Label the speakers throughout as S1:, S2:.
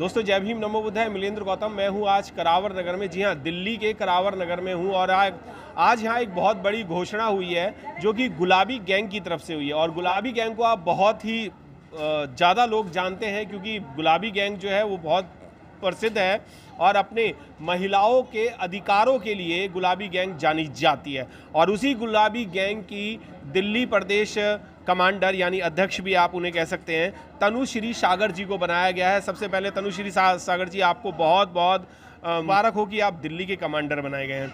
S1: दोस्तों जय भीम नमो बुद्धाय, मिलेंद्र गौतम मैं हूं आज करावर नगर में। जी हां, दिल्ली के करावर नगर में हूं और आज यहां एक बहुत बड़ी घोषणा हुई है जो कि गुलाबी गैंग की तरफ से हुई है। और गुलाबी गैंग को आप बहुत ही ज़्यादा लोग जानते हैं क्योंकि गुलाबी गैंग जो है वो बहुत प्रसिद्ध है और अपने महिलाओं के अधिकारों के लिए गुलाबी गैंग जानी जाती है। और उसी गुलाबी गैंग की दिल्ली प्रदेश कमांडर यानी अध्यक्ष भी आप उन्हें कह सकते हैं, तनुश्री सागर जी को बनाया गया है। सबसे पहले तनुश्री सागर जी, आपको बहुत बहुत मुबारक हो कि आप दिल्ली के कमांडर बनाए गए हैं।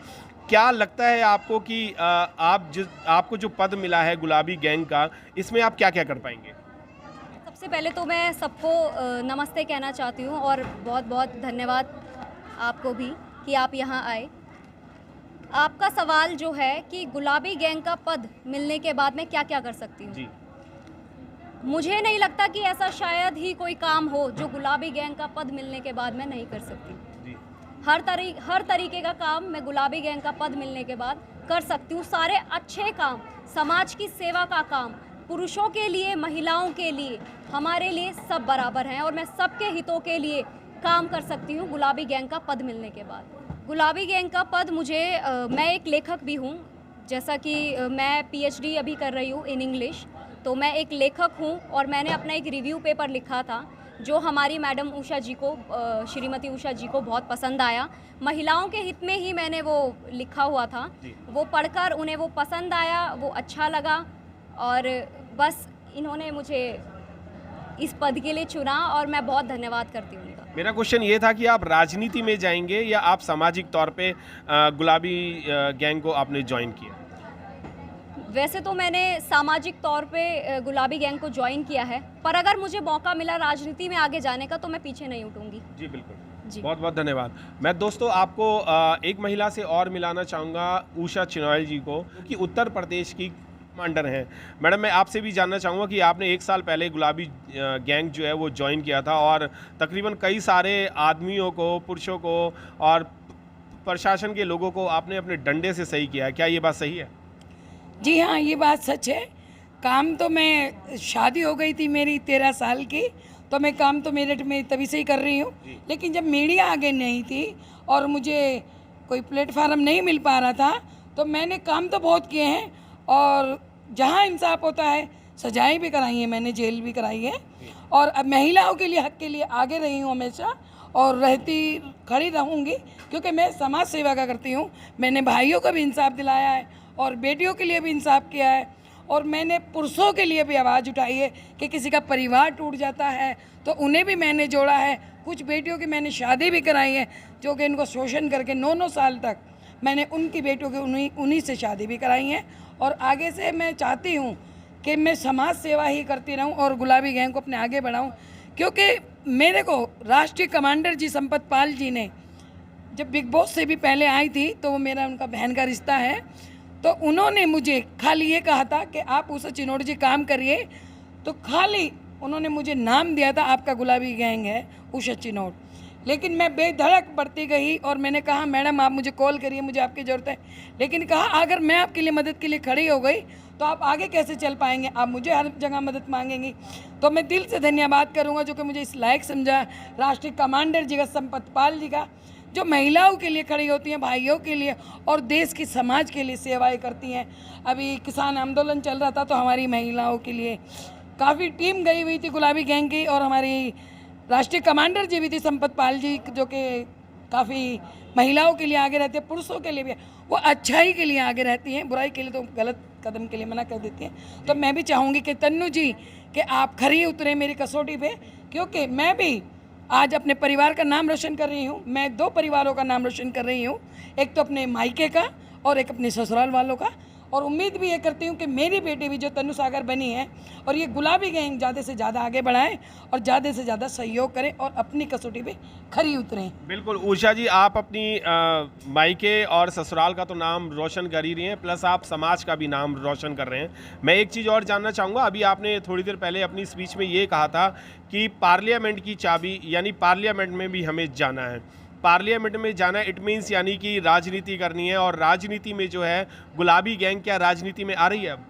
S1: क्या लगता है आपको कि आपको जो पद मिला है गुलाबी गैंग का, इसमें आप क्या क्या कर पाएंगे?
S2: सबसे पहले तो मैं सबको नमस्ते कहना चाहती हूँ और बहुत बहुत धन्यवाद आपको भी कि आप यहाँ आए। आपका सवाल जो है कि गुलाबी गैंग का पद मिलने के बाद मैं क्या क्या कर सकती हूँ, मुझे नहीं लगता कि ऐसा शायद ही कोई काम हो जो गुलाबी गैंग का पद मिलने के बाद मैं नहीं कर सकती। हर तरीके का काम मैं गुलाबी गैंग का पद मिलने के बाद कर सकती हूँ। सारे अच्छे काम, समाज की सेवा का काम, पुरुषों के लिए, महिलाओं के लिए, हमारे लिए सब बराबर हैं और मैं सबके हितों के लिए काम कर सकती हूँ गुलाबी गैंग का पद मिलने के बाद। गुलाबी गैंग का पद मैं एक लेखक भी हूँ, जैसा कि मैं पीएचडी अभी कर रही हूँ इन इंग्लिश, तो मैं एक लेखक हूँ और मैंने अपना एक रिव्यू पेपर लिखा था जो हमारी मैडम उषा जी को, श्रीमती उषा जी को बहुत पसंद आया। महिलाओं के हित में ही मैंने वो लिखा हुआ था, वो पढ़कर उन्हें वो पसंद आया, वो अच्छा लगा और बस इन्होंने मुझे इस पद के लिए चुना और मैं बहुत धन्यवाद करती हूँ उनका।
S1: मेरा क्वेश्चन ये था कि आप राजनीति में जाएंगे या आप सामाजिक तौर पे गुलाबी गैंग को आपने ज्वाइन किया?
S2: वैसे तो मैंने सामाजिक तौर पे गुलाबी गैंग को ज्वाइन किया है, पर अगर मुझे मौका मिला राजनीति में आगे जाने का तो मैं पीछे नहीं उठूंगी।
S1: जी बिल्कुल
S2: जी।
S1: बहुत बहुत धन्यवाद। मैं दोस्तों आपको एक महिला से और मिलाना चाहूँगा, उषा चिनॉय जी को, कि उत्तर प्रदेश की कमांडर हैं। मैडम मैं आपसे भी जानना चाहूँगा कि आपने 1 साल पहले गुलाबी गैंग जो है वो ज्वाइन किया था और तकरीबन कई सारे आदमियों को, पुरुषों को और प्रशासन के लोगों को आपने अपने डंडे से सही किया है। क्या ये बात सही है?
S3: जी हाँ, ये बात सच है। काम तो मैं, शादी हो गई थी मेरी 13 साल की, तो मैं काम तो मेरठ में तभी से ही कर रही हूँ। लेकिन जब मीडिया आगे नहीं थी और मुझे कोई प्लेटफार्म नहीं मिल पा रहा था तो मैंने काम तो बहुत किए हैं और जहाँ इंसाफ होता है सजाएं भी कराई हैं मैंने, जेल भी कराई है और अब महिलाओं के लिए, हक के लिए आगे रही हूँ हमेशा और खड़ी रहूँगी क्योंकि मैं समाज सेवा का करती हूँ। मैंने भाइयों को भी इंसाफ दिलाया है और बेटियों के लिए भी इंसाफ किया है और मैंने पुरुषों के लिए भी आवाज़ उठाई है कि किसी का परिवार टूट जाता है तो उन्हें भी मैंने जोड़ा है। कुछ बेटियों की मैंने शादी भी कराई है जो कि इनको शोषण करके 9-9 साल तक मैंने उनकी बेटियों की उन्हीं से शादी भी कराई है। और आगे से मैं चाहती हूँ कि मैं समाज सेवा ही करती रहूँ और गुलाबी गैंग को अपने आगे बढ़ाऊँ, क्योंकि मेरे को राष्ट्रीय कमांडर जी संपत पाल जी ने, जब बिग बॉस से भी पहले आई थी तो वो मेरा उनका बहन का रिश्ता है, तो उन्होंने मुझे खाली ये कहा था कि आप उषा चिनोट जी काम करिए, तो खाली उन्होंने मुझे नाम दिया था आपका गुलाबी गैंग है उषा चिनोट। लेकिन मैं बेधड़क बढ़ती गई और मैंने कहा मैडम आप मुझे कॉल करिए, मुझे आपकी ज़रूरत है। लेकिन कहा अगर मैं आपके लिए मदद के लिए खड़ी हो गई तो आप आगे कैसे चल पाएंगे, आप मुझे हर जगह मदद मांगेंगी। तो मैं दिल से धन्यवाद करूंगा जो कि मुझे इस लायक समझा राष्ट्रीय कमांडर जी का, संपत पाल जी का, जो महिलाओं के लिए खड़ी होती हैं, भाइयों के लिए और देश की समाज के लिए सेवाएं करती हैं। अभी किसान आंदोलन चल रहा था तो हमारी महिलाओं के लिए काफ़ी टीम गई हुई थी गुलाबी गैंग की और हमारी राष्ट्रीय कमांडर जी भी थी संपत पाल जी, जो कि काफ़ी महिलाओं के लिए आगे रहते हैं, पुरुषों के लिए भी। वो अच्छाई के लिए आगे रहती हैं, बुराई के लिए तो गलत कदम के लिए मना कर देती हैं। तो मैं भी चाहूँगी कि तन्नू जी कि आप खरी उतरे मेरी कसौटी पे, क्योंकि मैं भी आज अपने परिवार का नाम रोशन कर रही हूँ। मैं 2 परिवारों का नाम रोशन कर रही हूँ, एक तो अपने मायके का और एक अपने ससुराल वालों का। और उम्मीद भी ये करती हूँ कि मेरी बेटी भी जो तनु सागर बनी है और ये गुलाबी गैंग ज़्यादा से ज़्यादा आगे बढ़ाएं और ज़्यादा से ज़्यादा सहयोग करें और अपनी कसौटी पे खरी उतरें।
S1: बिल्कुल उषा जी, आप अपनी मायके और ससुराल का तो नाम रोशन कर ही रही हैं, प्लस आप समाज का भी नाम रोशन कर रहे हैं। मैं एक चीज़ और जानना चाहूँगा, अभी आपने थोड़ी देर पहले अपनी स्पीच में ये कहा था कि पार्लियामेंट की चाबी, यानी पार्लियामेंट में भी हमें जाना है। पार्लियामेंट में जाना इट मीन्स यानी कि राजनीति करनी है, और राजनीति में जो है गुलाबी गैंग क्या राजनीति में आ रही है अब?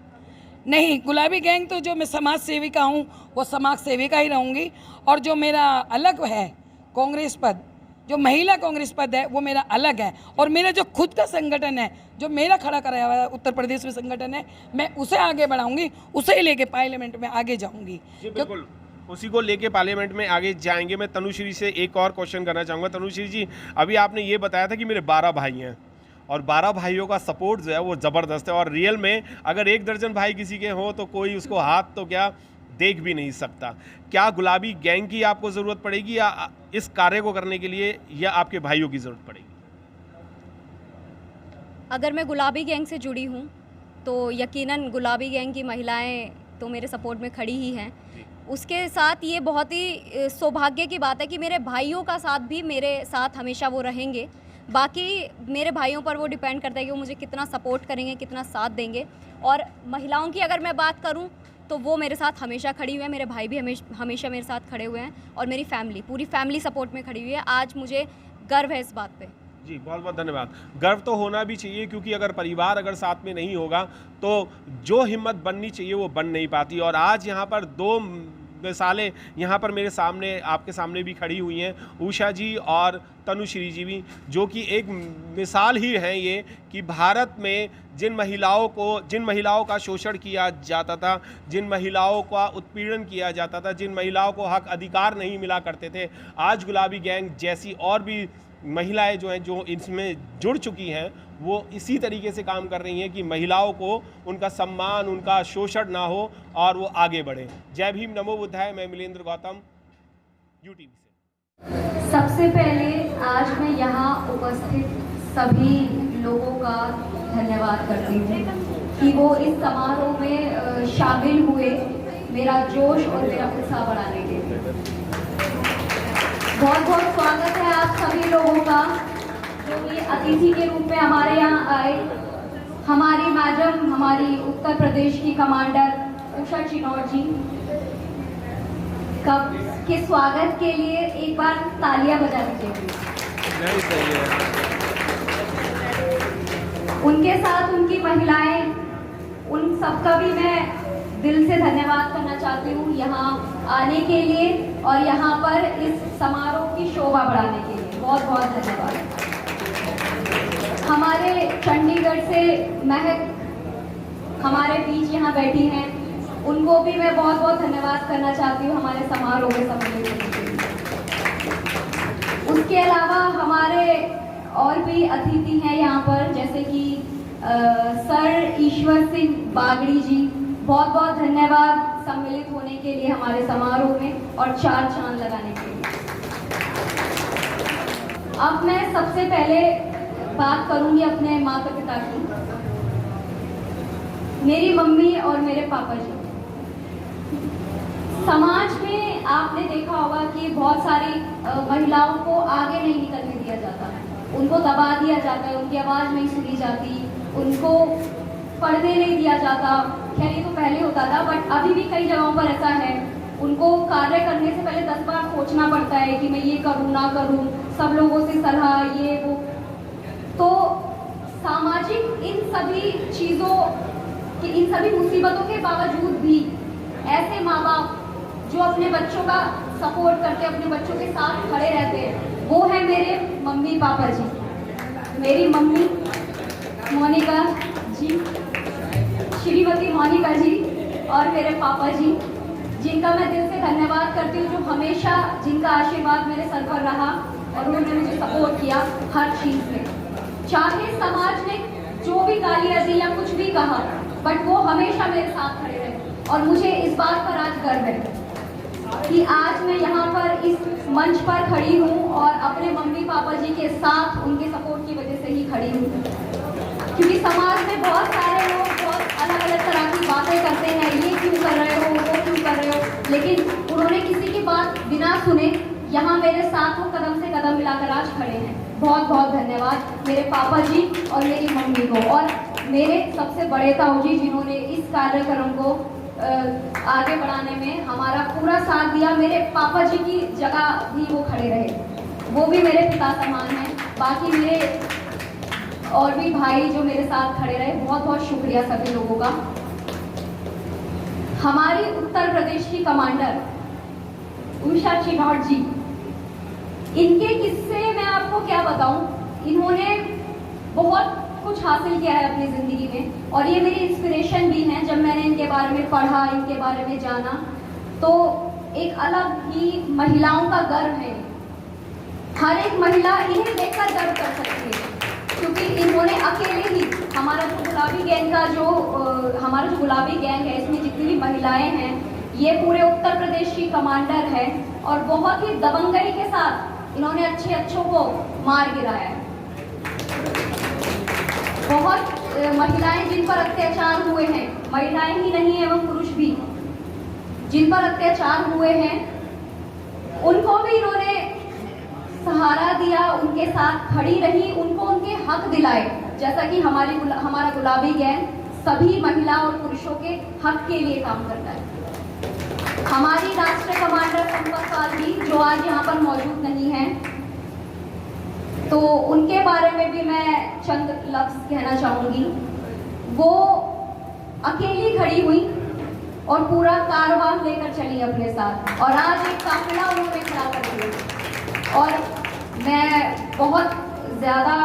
S3: नहीं, गुलाबी गैंग तो जो मैं समाज सेविका हूँ वो समाज सेविका ही रहूँगी, और जो मेरा अलग है कांग्रेस पद, जो महिला कांग्रेस पद है वो मेरा अलग है, और मेरा जो खुद का संगठन है, जो मेरा खड़ा कराया हुआ उत्तर प्रदेश में संगठन है, मैं उसे आगे बढ़ाऊंगी, उसे ही लेके पार्लियामेंट में आगे जाऊंगी।
S1: जी बिल्कुल, उसी को लेके पार्लियामेंट में आगे जाएंगे। मैं तनुश्री से एक और क्वेश्चन करना चाहूँगा। तनुश्री जी, अभी आपने ये बताया था कि मेरे 12 भाई हैं और 12 भाइयों का सपोर्ट जो है वो ज़बरदस्त है, और रियल में अगर 1 दर्जन भाई किसी के हो तो कोई उसको हाथ तो क्या देख भी नहीं सकता। क्या गुलाबी गैंग की आपको ज़रूरत पड़ेगी या इस कार्य को करने के लिए या आपके भाइयों की ज़रूरत पड़ेगी?
S2: अगर मैं गुलाबी गैंग से जुड़ी हूँ तो यकीनन गुलाबी गैंग की महिलाएं तो मेरे सपोर्ट में खड़ी ही हैं। उसके साथ ये बहुत ही सौभाग्य की बात है कि मेरे भाइयों का साथ भी मेरे साथ हमेशा वो रहेंगे। बाकी मेरे भाइयों पर वो डिपेंड करता है कि वो मुझे कितना सपोर्ट करेंगे, कितना साथ देंगे। और महिलाओं की अगर मैं बात करूं तो वो मेरे साथ हमेशा खड़ी हुई है, मेरे भाई भी हमेशा मेरे साथ खड़े हुए हैं, और मेरी फैमिली, पूरी फैमिली सपोर्ट में खड़ी हुई है। आज मुझे गर्व है इस बात पे।
S1: जी बहुत बहुत धन्यवाद। गर्व तो होना भी चाहिए, क्योंकि अगर परिवार अगर साथ में नहीं होगा तो जो हिम्मत बननी चाहिए वो बन नहीं पाती। और आज यहाँ पर 2 मिसालें यहाँ पर मेरे सामने, आपके सामने भी खड़ी हुई हैं, उषा जी और तनुश्री जी भी, जो कि एक मिसाल ही है ये कि भारत में जिन महिलाओं का शोषण किया जाता था, जिन महिलाओं का उत्पीड़न किया जाता था, जिन महिलाओं को हक अधिकार नहीं मिला करते थे, आज गुलाबी गैंग जैसी और भी महिलाएं जो हैं, जो इसमें जुड़ चुकी हैं, वो इसी तरीके से काम कर रही हैं कि महिलाओं को उनका सम्मान, उनका शोषण ना हो और वो आगे बढ़े। जय भीम, नमो बुद्धाय। मैं मिलेंद्र गौतम, यूटीवी से।
S2: सबसे पहले आज मैं यहाँ उपस्थित सभी लोगों का धन्यवाद करती हूँ कि वो इस समारोह में शामिल हुए, मेरा जोश और मेरा उत्साह बढ़ाने के लिए। बहुत बहुत स्वागत है आप सभी लोगों का जो ये अतिथि के रूप में हमारे यहाँ आए। हमारी मैडम, हमारी उत्तर प्रदेश की कमांडर उषा चिनौर जी के स्वागत के लिए एक बार तालियां बजा दीजिए। उनके साथ उनकी महिलाएं, उन सबका भी मैं दिल से धन्यवाद करना चाहती हूँ यहाँ आने के लिए और यहाँ पर इस समारोह की शोभा बढ़ाने के लिए। बहुत बहुत धन्यवाद। हमारे चंडीगढ़ से महक हमारे बीच यहाँ बैठी हैं, उनको भी मैं बहुत बहुत धन्यवाद करना चाहती हूँ हमारे समारोह में सम्मिलित होने के लिए। उसके अलावा हमारे और भी अतिथि हैं यहाँ पर, जैसे कि सर ईश्वर सिंह बागड़ी जी, बहुत बहुत धन्यवाद सम्मिलित होने के लिए हमारे समारोह में और 4 चांद लगाने के लिए। अब मैं सबसे पहले बात करूंगी अपने माता पिता की, मेरी मम्मी और मेरे पापा जी। समाज में आपने देखा होगा कि बहुत सारी महिलाओं को आगे नहीं निकलने दिया जाता, उनको दबा दिया जाता है, उनकी आवाज़ नहीं सुनी जाती, उनको पढ़ने नहीं दिया जाता। खैर ये तो पहले होता था, बट अभी भी कई जगहों पर ऐसा है, उनको कार्य करने से पहले 10 बार सोचना पड़ता है कि मैं ये करूँ ना करूँ, सब लोगों से सलाह, ये वो। तो सामाजिक इन सभी चीज़ों कि इन सभी मुसीबतों के बावजूद भी ऐसे माँ बाप जो अपने बच्चों का सपोर्ट करते, अपने बच्चों के साथ खड़े रहते हैं, वो है मेरे मम्मी पापा जी। मेरी मम्मी मोनिका जी, श्रीमती मोनिका जी, और मेरे पापा जी, जिनका मैं दिल से धन्यवाद करती हूँ, जो हमेशा जिनका आशीर्वाद मेरे सर पर रहा और उन्होंने मुझे सपोर्ट किया हर चीज़ में। चाहे समाज ने जो भी गालियाँ दी या कुछ भी कहा, बट वो हमेशा मेरे साथ खड़े रहे। और मुझे इस बात पर आज गर्व है कि आज मैं यहाँ पर इस मंच पर खड़ी हूँ और अपने मम्मी पापा जी के साथ उनके सपोर्ट की वजह से ही खड़ी हूँ। क्योंकि समाज में बहुत सारे लोग बहुत अलग अलग तरह की बातें करते हैं, ये क्यों कर रहे हो, वो क्यों कर रहे हो, लेकिन उन्होंने किसी की बात बिना सुने यहाँ मेरे साथ वो कदम से कदम मिलाकर आज खड़े हैं। बहुत बहुत धन्यवाद मेरे पापा जी और मेरी मम्मी को, और मेरे सबसे बड़े ताऊ जी जिन्होंने इस कार्यक्रम को आगे बढ़ाने में हमारा पूरा साथ दिया। मेरे पापा जी की जगह भी वो खड़े रहे, वो भी मेरे पिता समान हैं। बाकी मेरे और भी भाई जो मेरे साथ खड़े रहे, बहुत बहुत शुक्रिया सभी लोगों का। हमारी उत्तर प्रदेश की कमांडर उषा चिनौर जी, इनके किस्से मैं आपको क्या बताऊं, इन्होंने बहुत कुछ हासिल किया है अपनी ज़िंदगी में और ये मेरी इंस्पिरेशन भी हैं। जब मैंने इनके बारे में पढ़ा, इनके बारे में जाना, तो एक अलग ही महिलाओं का गर्व है। हर एक महिला इन्हें देखकर गर्व कर सकती है, क्योंकि इन्होंने अकेले ही हमारा जो गुलाबी गैंग है, इसमें जितनी भी महिलाएं हैं, ये पूरे उत्तर प्रदेश की कमांडर है और बहुत ही दबंगई के साथ इन्होंने अच्छों को मार गिराया है। बहुत महिलाएं जिन पर अत्याचार हुए हैं, महिलाएं ही नहीं एवं पुरुष भी जिन पर अत्याचार हुए हैं, उनको भी इन्होंने सहारा दिया, उनके साथ खड़ी रही, उनको उनके हक दिलाए। जैसा कि हमारा गुलाबी गैंग सभी महिला और पुरुषों के हक के लिए काम करता है। हमारी राष्ट्रीय कमांडर संपत पाल जी, जो आज यहाँ पर मौजूद नहीं हैं, तो उनके बारे में भी मैं चंद लफ्ज़ कहना चाहूँगी। वो अकेली खड़ी हुई और पूरा कारवां लेकर चली अपने साथ, और आज एक काफिला उन्होंने खड़ा कर दिया। और मैं बहुत ज़्यादा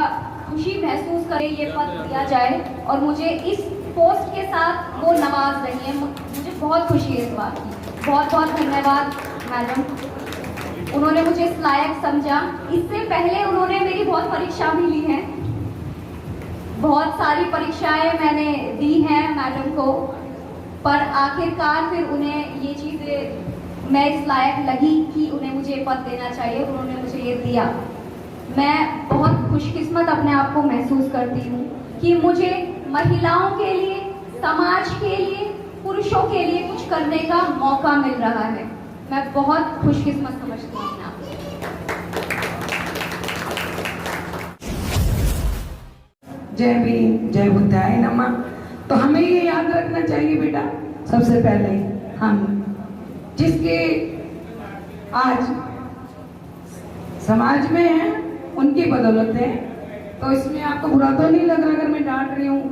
S2: खुशी महसूस करे ये पद दिया जाए और मुझे इस पोस्ट के साथ वो नवाज रही है। मुझे बहुत खुशी है इस बात की। बहुत बहुत धन्यवाद मैडम, उन्होंने मुझे इस लायक समझा। इससे पहले उन्होंने मेरी बहुत परीक्षा भी ली है, बहुत सारी परीक्षाएं मैंने दी हैं मैडम को, पर आखिरकार फिर उन्हें ये चीज़ें मैं इस लायक लगी कि उन्हें मुझे पद देना चाहिए, उन्होंने मुझे ये दिया। मैं बहुत खुशकिस्मत अपने आप को महसूस करती हूँ कि मुझे महिलाओं के लिए, समाज के लिए, पुरुषों के लिए कुछ करने का मौका मिल रहा है। मैं बहुत खुशकिस्मत समझती हूँ अपने आप को।
S3: जय भीम, जय बुद्धाय नमः। तो हमें ये याद रखना चाहिए बेटा, सबसे पहले हम जिसके आज समाज में हैं, उनकी बदौलत है। तो इसमें आपको बुरा तो नहीं लग रहा अगर मैं डांट रही हूँ,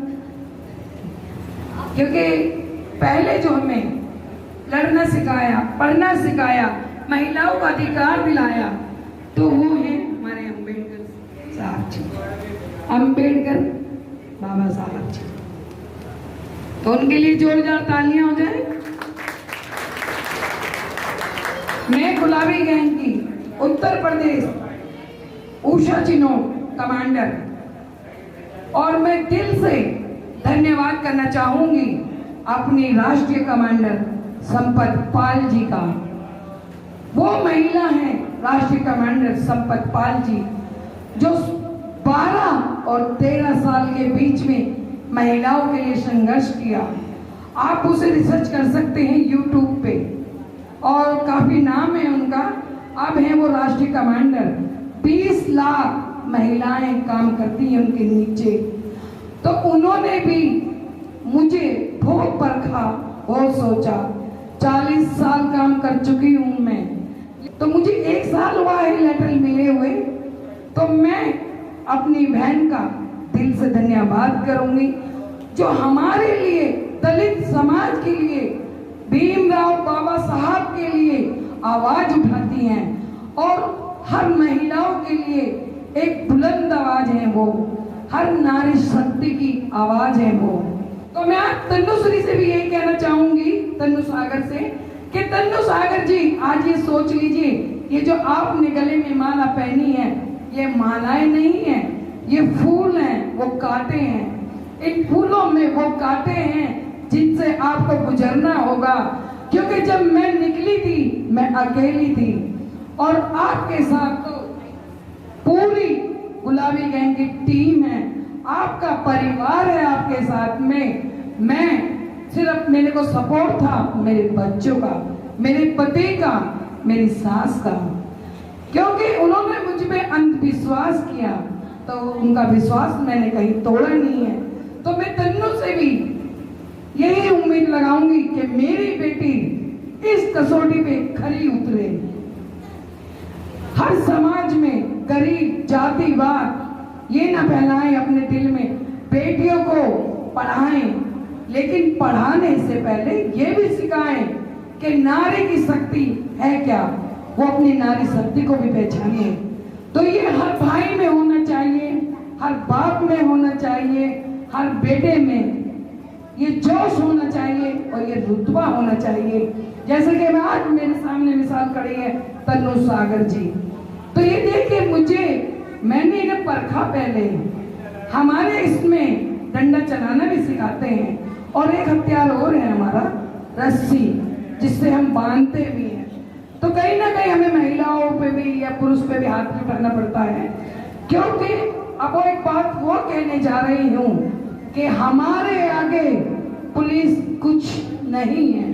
S3: क्योंकि पहले जो हमें लड़ना सिखाया, पढ़ना सिखाया, महिलाओं का अधिकार दिलाया, तो वो है हमारे अम्बेडकर साहब जी, अम्बेडकर बाबा साहब जी। तो उनके लिए जोरदार तालियां हो जाए। मैं गुलाबी गैंग की उत्तर प्रदेश उषा चिनोट कमांडर, और मैं दिल से धन्यवाद करना चाहूंगी अपनी राष्ट्रीय कमांडर संपत पाल जी का। वो महिला हैं राष्ट्रीय कमांडर संपत पाल जी, जो 12 और 13 साल के बीच में महिलाओं के लिए संघर्ष किया। आप उसे रिसर्च कर सकते हैं यूट्यूब पे, और काफी नाम है उनका। अब है वो राष्ट्रीय कमांडर, 20 लाख महिलाएं काम करती हैं उनके नीचे। तो उन्होंने भी मुझे बहुत परखा और सोचा। 40 साल काम कर चुकी हूँ मैं, तो मुझे 1 साल हुआ है लेटर मिले हुए। तो मैं अपनी बहन का दिल से धन्यवाद करूंगी, जो हमारे लिए, दलित समाज के लिए, भीमराव बाबा साहब के लिए आवाज उठाती हैं, और हर महिलाओं के लिए एक बुलंद आवाज है वो, हर नारी शक्ति की आवाज है वो। तो मैं आज तनुश्री से भी यही कहना चाहूंगी, तनु सागर से, कि तनु सागर जी आज ये सोच लीजिए, ये जो आपने गले में माला पहनी है, ये मालाएं नहीं है, ये फूल हैं, वो कांटे हैं। इन फूलों में वो कांटे हैं जिनसे आपको गुजरना होगा, क्योंकि जब मैं निकली थी मैं अकेली थी, और आपके साथ तो पूरी गुलाबी गैंग की टीम है, आपका परिवार है आपके साथ में। मैं सिर्फ, मेरे को सपोर्ट था मेरे बच्चों का, मेरे पति का, मेरी सास का, क्योंकि उन्होंने मुझ पे अंधविश्वास किया, तो उनका विश्वास मैंने कहीं तोड़ा नहीं है। तो मैं तन्नू से भी यही उम्मीद लगाऊंगी कि मेरी बेटी इस कसौटी पे खरी उतरे। हर समाज में गरीब, जातिवाद ये ना फैलाएं अपने दिल में। बेटियों को पढ़ाएं, लेकिन पढ़ाने से पहले ये भी सिखाएं कि नारी की शक्ति है क्या, वो अपनी नारी शक्ति को भी पहचाने। तो ये हर भाई में होना चाहिए, हर बाप में होना चाहिए, हर बेटे में ये जोश होना चाहिए और ये रुतबा होना चाहिए। जैसे कि मैं आज मेरे सामने मिसाल खड़ी है तन्नू सागर जी, तो ये देखिए मुझे, मैंने इन्हें परखा पहले। हमारे इसमें डंडा चलाना भी सिखाते हैं और एक हथियार और है हमारा रस्सी, जिससे हम बांधते भी हैं। तो कहीं ना कहीं हमें महिलाओं पे भी या पुरुष पे भी हाथ में करना पड़ता है, क्योंकि अब वो एक बात वो कहने जा रही हूँ कि हमारे आगे पुलिस कुछ नहीं है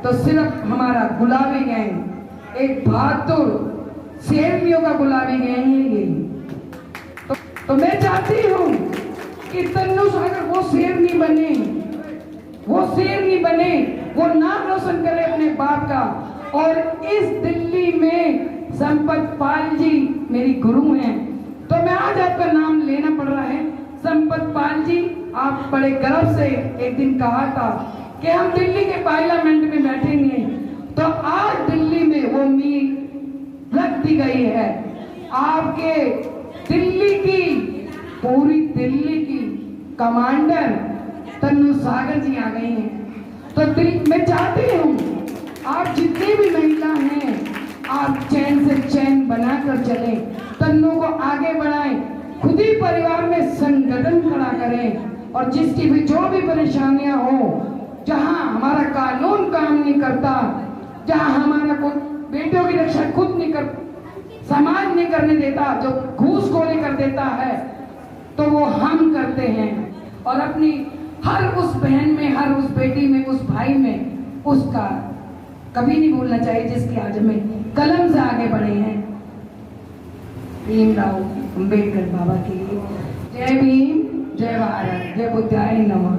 S3: तो सिर्फ हमारा गुलाबी गैंग, एक बहादुर शेरनियों का गुलाबी गैंग है ये। तो मैं चाहती हूँ कि तन्नू सागर वो शेरनी बने, वो शेरनी बने, वो नाम रोशन करे अपने बाप का। और इस दिल्ली में संपत पाल जी मेरी गुरु हैं, तो मैं आज आपका नाम लेना पड़ रहा है। संपत पाल जी, आप बड़े गर्व से एक दिन कहा था कि हम दिल्ली के पार्लियामेंट में बैठेंगे, तो आज दिल्ली में वो मील रख दी गई है। आपके दिल्ली की, पूरी दिल्ली की कमांडर तन्नू सागर जी आ गई हैं। तो मैं चाहती हूँ आप जितनी भी महिला हैं, आप चैन से चैन बनाकर चलें, तन्नू को आगे बढ़ाएं, खुद ही परिवार में संगठन खड़ा करें। और जिसकी भी जो भी परेशानियां हो, जहां हमारा कानून काम नहीं करता, जहां हमारा कोई बेटियों की रक्षा खुद नहीं कर, समाज नहीं करने देता, जो घूसखोरी कर देता है, तो वो हम करते हैं। और अपनी हर उस बहन में, हर उस बेटी में, उस भाई में, उसका कभी नहीं भूलना चाहिए जिसकी आज हमें कलम से आगे बढ़े हैं। भीमराव अंबेडकर बाबा की जय भीम, जय भारत, जय बुद्धाय नमः।